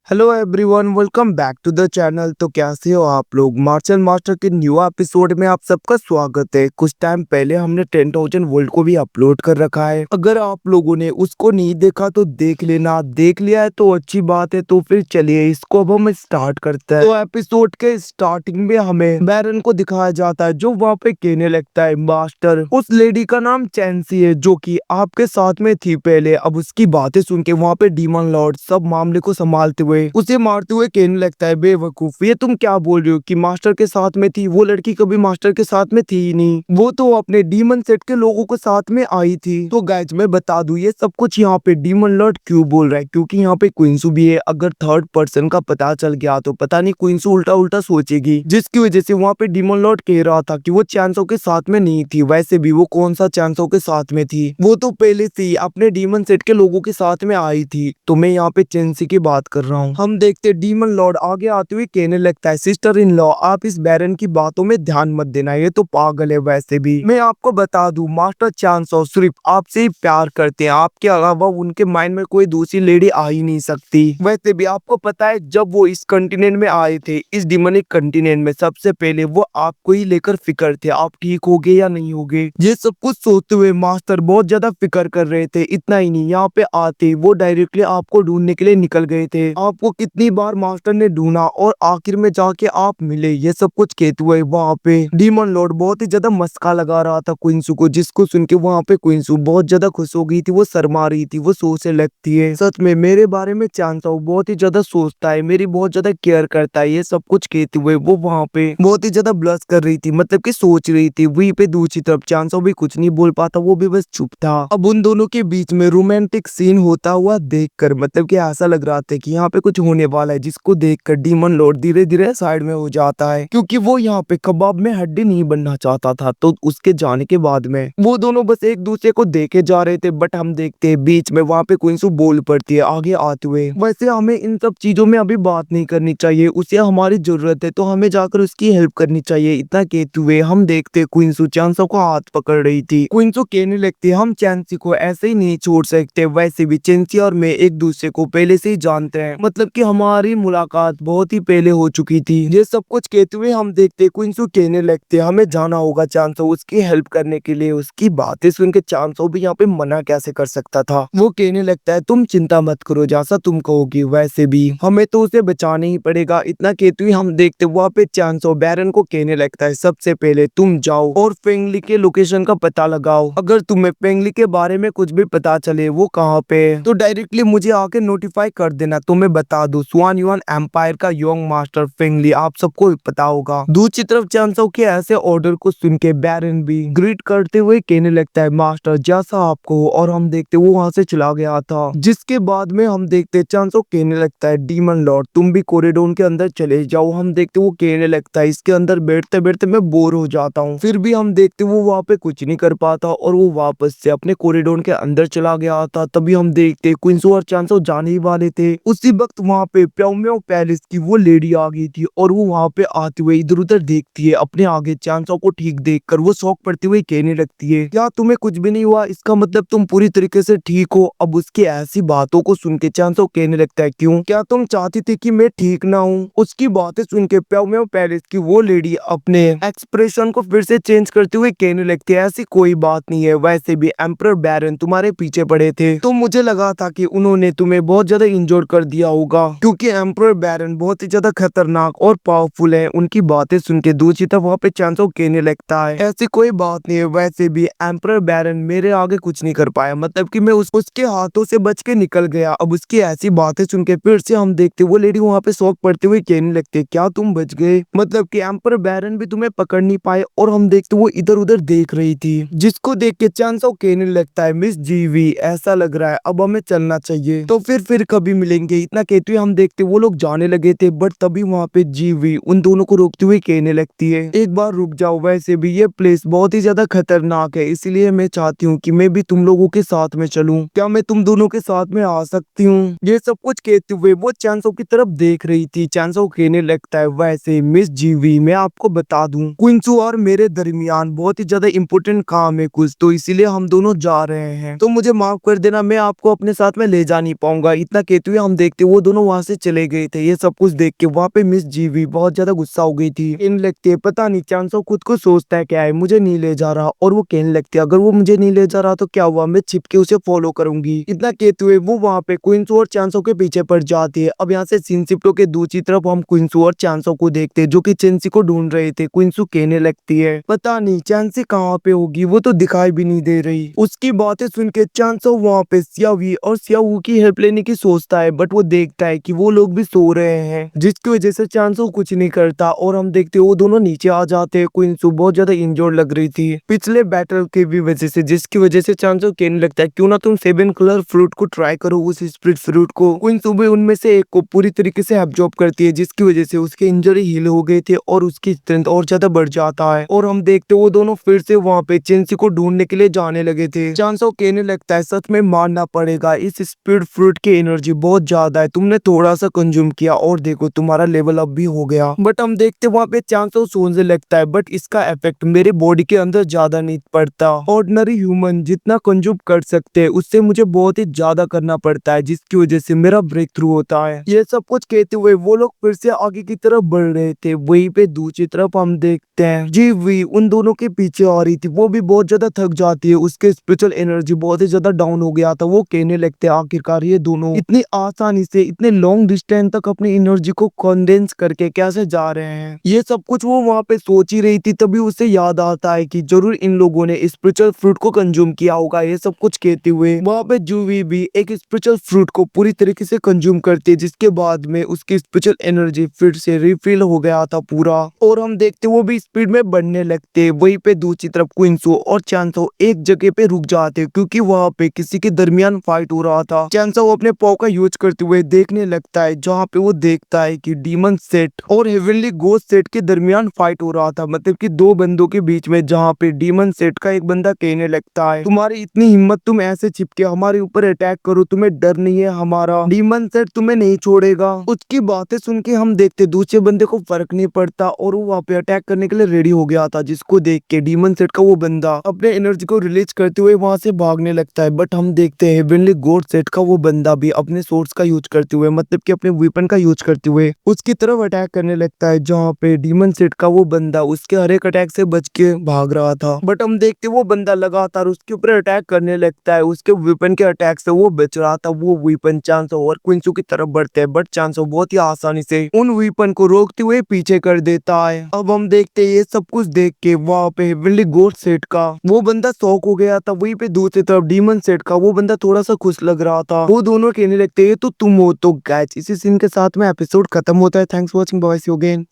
Hello everyone, welcome back to the channel. तो कैसे हो आप लोग। मार्शल मास्टर के न्यू एपिसोड में आप सबका स्वागत है। कुछ टाइम पहले हमने 10,000 वर्ल्ड को भी अपलोड कर रखा है। अगर आप लोगों ने उसको नहीं देखा तो देख लेना, देख लिया है तो अच्छी बात है। तो फिर चलिए इसको अब हम स्टार्ट करते हैं। तो एपिसोड के स्टार्टिंग में हमें बैरन को दिखाया जाता है जो वहाँ पे कहने लगता है, मास्टर उस लेडी का नाम चैंसी है जो कि आपके साथ में थी पहले। अब उसकी बातें सुन के वहाँ पे डीमन लॉर्ड सब मामले को संभालते हुए उसे मारते हुए कहने लगता है, बेवकूफ ये तुम क्या बोल रहे हो कि मास्टर के साथ में थी। वो लड़की कभी मास्टर के साथ में थी ही नहीं, वो तो अपने डीमन सेट के लोगों के साथ में आई थी। तो गाइज मैं बता दूं ये सब कुछ यहाँ पे डीमन लॉर्ड क्यों बोल रहा है, क्योंकि यहाँ पे क्विंसू भी है। अगर थर्ड पर्सन का पता चल गया तो पता नहीं क्विंसू उल्टा उल्टा सोचेगी, जिसकी वजह से वहाँ पे डीमन लॉर्ड कह रहा था कि वो चांसो के साथ में नहीं थी। वैसे भी वो कौन सा चांसो के साथ में थी, वो तो पहले से ही अपने डीमन सेट के लोगों के साथ में आई थी। तो मैं यहाँ पे चेंसी की बात कर रहा हूँ। हम देखते डीमन लॉर्ड आगे आते हुए कहने लगता है, सिस्टर इन लॉ आप इस बैरन की बातों में ध्यान मत देना, ये तो पागल है। वैसे भी मैं आपको बता दूं मास्टर चांसो सिर्फ आपसे ही प्यार करते हैं, आपके अलावा उनके माइंड में कोई दूसरी लेडी आ ही नहीं सकती। वैसे भी आपको पता है जब वो इस कंटिनेंट में आए थे, इस डिमोनिक कंटिनेंट में, सबसे पहले वो आपको ही लेकर फिक्र थे, आप ठीक होगे या नहीं होगे। ये सब कुछ सोचते हुए मास्टर बहुत ज्यादा फिक्र कर रहे थे। इतना ही नहीं, यहाँ पे आते वो डायरेक्टली आपको ढूंढने के लिए निकल गए थे। आपको कितनी बार मास्टर ने ढूंढा और आखिर में जाके आप मिले। ये सब कुछ कहते हुए वहाँ पे डीमन लॉर्ड बहुत ही ज्यादा मस्का लगा रहा था क्विंसू को, जिसको सुन के वहाँ पे क्विंसू बहुत ज्यादा खुश हो गई थी। वो शर्मा रही थी, वो सोचने लगती है, सच में मेरे बारे में चांसो बहुत ही ज्यादा सोचता है, मेरी बहुत ज्यादा केयर करता है। ये सब कुछ कहते हुए वो वहाँ पे बहुत ही ज्यादा ब्लश कर रही थी, मतलब कि सोच रही थी। वहीं पे दूसरी तरफ चांसो भी कुछ नहीं बोल पाता, वो भी बस चुप था। अब उन दोनों के बीच में रोमांटिक सीन होता हुआ देखकर मतलब कि ऐसा लग रहा था कि यहाँ पे कुछ होने वाला है, जिसको देखकर डीमन लॉर्ड धीरे धीरे साइड में हो जाता है, क्योंकि वो यहाँ पे कबाब में हड्डी नहीं बनना चाहता था। तो उसके जाने के बाद में वो दोनों बस एक दूसरे को देखे जा रहे थे। बट हम देखते हैं बीच में वहाँ पे क्विंसू बोल पड़ती है आगे आते हुए, वैसे हमें इन सब चीजों में अभी बात नहीं करनी चाहिए, उसे हमारी जरूरत है तो हमें जाकर उसकी हेल्प करनी चाहिए। इतना कहते हुए हम देखते क्विंसू चांसो को हाथ पकड़ रही थी। क्विंसू कहने लगती है, हम चैंसी को ऐसे ही नहीं छोड़ सकते। वैसे भी चैंसी और मैं एक दूसरे को पहले से ही जानते हैं, मतलब कि हमारी मुलाकात बहुत ही पहले हो चुकी थी। ये सब कुछ कहते हुए हम देखते क्विंसू कहने लगते, हमें जाना होगा चांसो उसकी हेल्प करने के लिए। उसकी बातें सुन के चांसो भी यहाँ पे मना कैसे कर सकता था। वो कहने लगता है, तुम चिंता मत करो, जैसा तुम कहोगी। वैसे भी हमें तो उसे बचाना ही पड़ेगा। इतना कहते हुए हम देखते वहाँ पे चांसो बैरन को कहने लगता है, सबसे पहले तुम जाओ और फेंगली के लोकेशन का पता लगाओ। अगर तुम्हें फेंगली के बारे में कुछ भी पता चले वो कहाँ पे है, तो डायरेक्टली मुझे आके नोटिफाई कर देना। तो मैं बता दूं स्वान युआन एम्पायर का यंग मास्टर फेंगली आप सबको पता होगा। दूसरी तरफ चांसो के ऐसे ऑर्डर को सुन के बैरन भी ग्रीट करते हुए कहने लगता है, मास्टर जैसा आपको हो। और हम देखते वो वहां से चला गया था। जिसके बाद में हम देखते चांसो कहने लगता है, डीमन लॉर्ड तुम भी कॉरिडोर के अंदर चले जाओ। हम देखते वो कहने लगता है, इसके अंदर बैठते बैठते मैं बोर हो जाता हूँ। फिर भी हम देखते वो वहाँ पे कुछ नहीं कर पाता और वो वापस से अपने कॉरिडोर के अंदर चला गया था। तभी हम देखते क्विंसू और चांसो जाने ही वाले थे। उसी वक्त वहाँ पे प्योम्यो पैलेस की वो लेडी आ गई थी और वो वहाँ पे आते हुए इधर उधर देखती है। अपने आगे चांसो को ठीक देखकर वो शौक पड़ते हुए कहने लगती है, क्या तुम्हें कुछ भी नहीं हुआ? इसका मतलब तुम पूरी तरीके से ठीक हो। अब उसकी ऐसी बातों को सुन के चांसो कहने लगता है, क्यों, क्या तुम चाहती थी कि मैं ठीक ना हूँ? उसकी बातें सुन के प्योम्यो पैलेस की वो लेडी अपने एक्सप्रेशन को फिर से चेंज करते हुए कहने लगती है, ऐसी कोई बात नहीं है। वैसे भी एम्परर बैरन तुम्हारे पीछे पड़े थे तो मुझे लगा था कि उन्होंने तुम्हें बहुत ज्यादा इंजोर कर दिया होगा, क्योंकि एम्परर बैरन बहुत ही ज्यादा खतरनाक और पावरफुल है। उनकी बातें सुन के दूसरी तरफ वहाँ पे चांसो कहने लगता है, ऐसी कोई बात नहीं है। वैसे भी एम्परर बैरन मेरे आगे कुछ नहीं कर पाया, मतलब कि मैं उसके हाथों से बच के निकल गया। अब उसकी ऐसी बातें सुन के फिर से हम देखते वो लेडी वहाँ पे शौक पड़ते हुए कहने लगते, क्या तुम बच गए? मतलब कि एम्परर बैरन भी तुम्हें पकड़ नहीं पाए। और हम देखते वो इधर उधर देख रही थी, जिसको देख के चांसो कहने लगता है, मिस जीवी ऐसा लग रहा है अब हमें चलना चाहिए, तो फिर कभी मिलेंगे। इतना कहते हुए हम देखते वो लोग जाने लगे थे। बट तभी वहाँ पे जीवी उन दोनों को रोकते हुए कहने लगती है, एक बार रुक जाओ, वैसे भी ये प्लेस बहुत ही ज्यादा खतरनाक है, इसलिए मैं चाहती हूँ कि मैं भी तुम लोगों के साथ में चलूं। क्या मैं तुम दोनों के साथ में आ सकती हूँ? ये सब कुछ कहते हुए वो चांसो की तरफ देख रही थी। चांसो कहने लगता है, वैसे मिस जीवी मैं आपको बता दूं क्विंसू और मेरे दरमियान बहुत ही ज्यादा इंपॉर्टेंट काम है कुछ, तो इसीलिए हम दोनों जा रहे हैं, तो मुझे माफ कर देना, मैं आपको अपने साथ में ले जा नहीं पाऊंगा। इतना कहते हुए हम देखते वो वो दोनों वहाँ से चले गए थे। ये सब कुछ देख के वहाँ पे मिस जीवी बहुत ज्यादा गुस्सा हो गई थी। कहने लगती है पता नहीं चांसो खुद को सोचता है क्या है, मुझे नहीं ले जा रहा। और वो कहने लगती है अगर वो मुझे नहीं ले जा रहा तो क्या हुआ, मैं छिप के उसे फॉलो करूंगी। इतना कहते हुए वो वहाँ पे क्विंसू और चांसो के पीछे पड़ जाती है। अब यहाँ से सीन शिफ्ट के दूसरी तरफ हम क्विंसू और चांसो को देखते हैं जो कि चेंसी को ढूंढ रहे थे। क्विंसू कहने लगती है पता नहीं चांसी कहाँ पे होगी, वो तो दिखाई भी नहीं दे रही। उसकी बातें सुन के चांसो वहाँ पे सियावी और सियावू की हेल्प लेने की सोचता है, बट वो देखता है कि वो लोग भी सो रहे हैं, जिसकी वजह से चांसो कुछ नहीं करता। और हम देखते वो दोनों नीचे आ जाते हैं। क्विंसू बहुत ज्यादा इंजोर्ड लग रही थी पिछले बैटल की भी वजह से, जिसकी वजह से चांसो कहने लगता है क्यों ना तुम 7 कलर फ्रूट को ट्राई करो, उस स्प्रिट फ्रूट को। क्विंसू भी उनमें से एक को पूरी तरीके से एब्जॉर्ब करती है, जिसकी वजह से उसके इंजरी हील हो गए थे और उसकी स्ट्रेंथ और ज्यादा बढ़ जाता है। और हम देखते वो दोनों फिर से वहाँ पे चेंसी को ढूंढने के लिए जाने लगे थे। चांसो कहने लगता है सच में मानना पड़ेगा, इस स्पीड फ्रूट की एनर्जी बहुत ज्यादा है, तुमने थोड़ा सा कंज्यूम किया और देखो तुम्हारा लेवल अप भी हो गया। बट हम देखते वहाँ पे चांसो सोचने लगता है बट इसका इफेक्ट मेरे बॉडी के अंदर ज्यादा नहीं पड़ता। ऑर्डिनरी ह्यूमन जितना कंज्यूम कर सकते हैं उससे मुझे बहुत ही ज्यादा करना पड़ता है, जिसकी वजह से मेरा ब्रेक थ्रू होता है। ये सब कुछ कहते हुए वो लोग फिर से आगे की तरफ बढ़ रहे थे। वहीं पे दूसरी तरफ हम देखते हैं जीवी उन दोनों के पीछे आ रही थी। वो भी बहुत ज्यादा थक जाती है, उसके स्पिरिचुअल एनर्जी बहुत ही ज्यादा डाउन हो गया था। वो कहने लगते हैं आखिरकार ये दोनों इतनी आसानी से इतने लॉन्ग डिस्टेंस तक अपनी एनर्जी को कंडेंस करके कैसे जा रहे हैं। ये सब कुछ वो वहाँ पे सोच ही रही थी, तभी उसे याद आता है कि जरूर इन लोगों ने स्पिरिचुअल फ्रूट को कंज्यूम किया होगा। ये सब कुछ कहते हुए वहाँ पे जूवी भी एक स्पिरिचुअल फ्रूट को पूरी तरीके से कंज्यूम करती है, जिसके बाद में उसकी स्पिरिचुअल एनर्जी फिर से रिफिल हो गया था पूरा। और हम देखते वो भी स्पीड में बढ़ने लगते। वहीं पे दूसरी तरफ क्विंसो और चांसो एक जगह पे रुक जाते क्योंकि वहाँ पे किसी के दरमियान फाइट हो रहा था। चांसो अपने पाव का यूज करते हुए देखने लगता है, जहाँ पे वो देखता है कि डीमन सेट और हेवनली गोस्ट सेट के दरमियान फाइट हो रहा था, मतलब कि दो बंदों के बीच में। जहाँ पे डीमन सेट का एक बंदा कहने लगता है तुम्हारी इतनी हिम्मत, तुम ऐसे छिपके हमारे ऊपर अटैक करो, तुम्हें डर नहीं है हमारा, डीमन सेट तुम्हें नहीं छोड़ेगा। उसकी बातें सुन के हम देखते दूसरे बंदे को फर्क नहीं पड़ता और वो वहाँ पे अटैक करने के लिए रेडी हो गया था, जिसको देख के डीमन सेट का वो बंदा अपने एनर्जी को रिलीज करते हुए वहां से भागने लगता है। बट हम देखते हैं हेवनली गॉड सेट का वो बंदा भी अपने सोर्स का यूज करते हुए, मतलब कि अपने वेपन का यूज करते हुए उसकी तरफ अटैक करने लगता है, जहाँ पे डीमन सेट का वो बंदा उसके हर एक अटैक से बच के भाग रहा था। बट हम देखते वो बंदा लगातार उसके ऊपर अटैक करने लगता है, उसके वेपन के अटैक से वो बच रहा था। वो वेपन चांसो और क्विंसू की तरफ बढ़ते हैं, बट चांसो बहुत ही आसानी से उन वेपन को रोकते हुए पीछे कर देता है। अब हम देखते ये सब कुछ देख के वहाँ पे हेवनली गॉड सेट का वो बंदा शॉक हो गया था। वहीं पे दूसरी तरफ डीमन सेट का वो बंदा थोड़ा सा खुश लग रहा था। वो दोनों कहने लगते हैं तो तुम हो। तो गाइस इसी सीन के साथ में एपिसोड खत्म होता है। Thanks for watching, bye see you again.